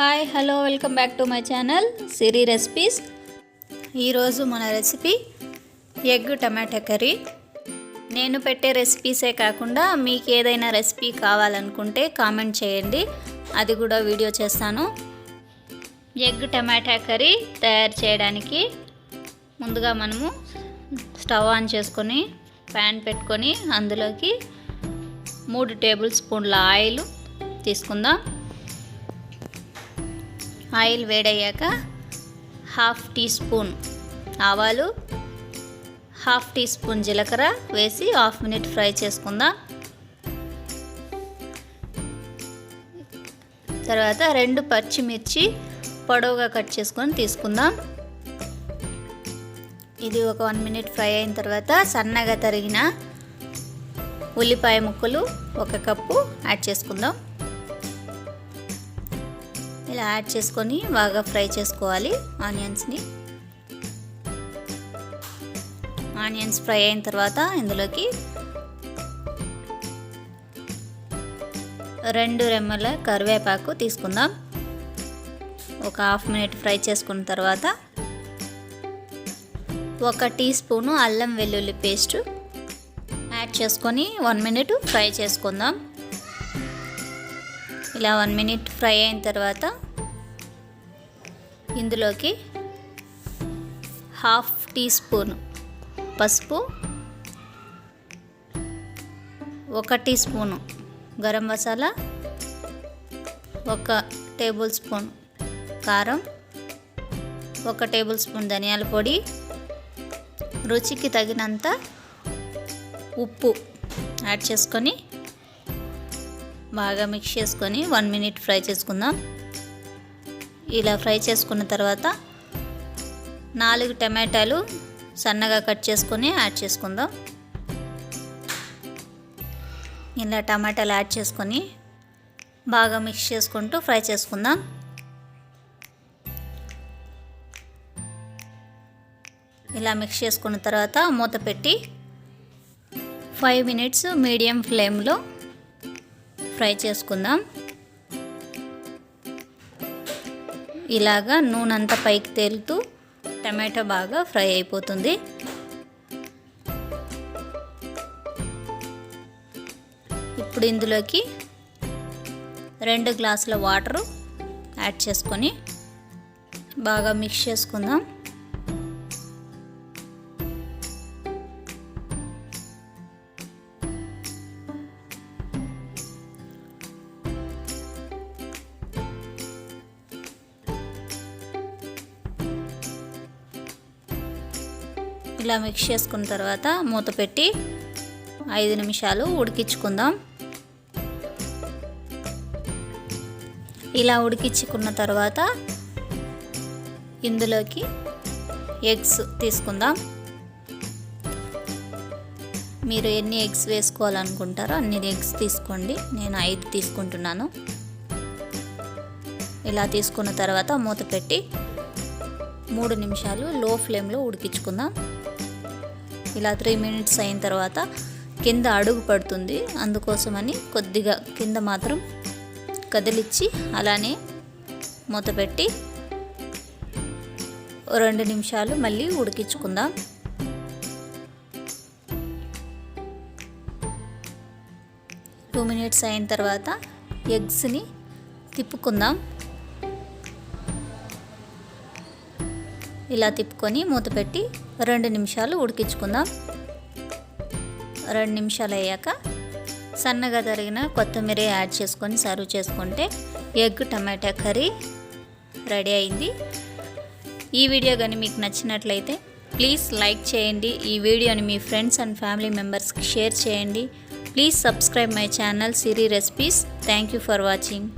Hi hello welcome back to my channel Siri recipes. ఈరోజు మన recipe egg టమాటా curry. నేను పెట్టే రెసిపీసే కాకుండా మీకు ఏదైనా రెసిపీ కావాలనుకుంటే కామెంట్ చేయండి, అది కూడా వీడియో చేస్తాను. ఎగ్ టమాటా కర్రీ తయారు చేయడానికి ముందుగా మనము స్టవ్ ఆన్ చేసుకొని ప్యాన్ పెట్టుకొని అందులోకి 3 టేబుల్ స్పూన్ల ఆయిల్ తీసుకుందాం. ఆయిల్ వేడయ్యాక 1/2 టీ స్పూన్ ఆవాలు, 1/2 టీ స్పూన్ జీలకర్ర వేసి 1/2 మినిట్ ఫ్రై చేసుకుందాం. తర్వాత 2 పచ్చిమిర్చి పొడవుగా కట్ చేసుకొని తీసుకుందాం. ఇది ఒక 1 మినిట్ ఫ్రై అయిన తర్వాత సన్నగా తరిగిన ఉల్లిపాయ ముక్కలు 1 కప్పు యాడ్ చేసుకుందాం. ఇలా యాడ్ చేసుకొని బాగా ఫ్రై చేసుకోవాలి ఆనియన్స్ ఫ్రై అయిన తర్వాత ఇందులోకి 2 రెమ్మల కరివేపాకు తీసుకుందాం. ఒక 1/2 మినిట్ ఫ్రై చేసుకున్న తర్వాత 1 టీ స్పూను అల్లం వెల్లుల్లి పేస్ట్ యాడ్ చేసుకొని 1 మినిట్ ఫ్రై చేసుకుందాం. ఇలా 1 మినిట్ ఫ్రై అయిన తర్వాత ఇందులోకి 1/2 టీ స్పూన్ పసుపు, 1 teaspoon garam masala, 1 tablespoon కారం, 1 టేబుల్ స్పూన్ ధనియాల పొడి, రుచికి తగినంత ఉప్పు యాడ్ చేసుకొని బాగా మిక్స్ చేసుకొని 1 మినిట్ ఫ్రై చేసుకుందాం. ఇలా ఫ్రై చేసుకున్న తర్వాత 4 టమాటాలు సన్నగా కట్ చేసుకొని యాడ్ చేసుకుందాం. ఇలా టమాటాలు యాడ్ చేసుకొని బాగా మిక్స్ చేసుకుంటూ ఫ్రై చేసుకుందాం. ఇలా మిక్స్ చేసుకున్న తర్వాత మూత పెట్టి 5 మినిట్స్ మీడియం ఫ్లేమ్లో ఫ్రై చేసుకుందాం. ఇలాగా నూనె అంతా పైకి తేలుతూ టమాటో బాగా ఫ్రై అయిపోతుంది. ఇప్పుడు ఇందులోకి 2 గ్లాసుల వాటర్ యాడ్ చేసుకొని బాగా మిక్స్ చేసుకుందాం. ఇలా మిక్స్ చేసుకున్న తర్వాత మూత పెట్టి 5 నిమిషాలు ఉడికించుకుందాం. ఇలా ఉడికించుకున్న తర్వాత ఇందులోకి ఎగ్స్ తీసుకుందాం. మీరు ఎన్ని ఎగ్స్ వేసుకోవాలనుకుంటారో అన్ని ఎగ్స్ తీసుకోండి. నేను 5 తీసుకుంటున్నాను. ఇలా తీసుకున్న తర్వాత మూత పెట్టి 3 నిమిషాలు లో ఫ్లేమ్లో ఉడికించుకుందాం. ఇలా 3 మినిట్స్ అయిన తర్వాత కింద అడుగు పడుతుంది, అందుకోసమని కొద్దిగా కింద మాత్రం కదిలిచ్చి అలానే మూత పెట్టి 2 నిమిషాలు మళ్ళీ ఉడికించుకుందాం. టూ మినిట్స్ అయిన తర్వాత ఎగ్స్ని తిప్పుకుందాం. ఇలా తిప్పుకొని మూత పెట్టి 2 నిమిషాలు ఉడికించుకుందాం. 2 నిమిషాలు అయ్యాక సన్నగా తరిగిన కొత్తిమీర యాడ్ చేసుకొని సర్వ్ చేసుకుంటే ఎగ్ టమాటా కర్రీ రెడీ అయింది. ఈ వీడియో కానీ మీకు నచ్చినట్లయితే ప్లీజ్ లైక్ చేయండి. ఈ వీడియోని మీ ఫ్రెండ్స్ అండ్ ఫ్యామిలీ మెంబర్స్కి షేర్ చేయండి. Please subscribe my channel Siri recipes. Thank you for watching.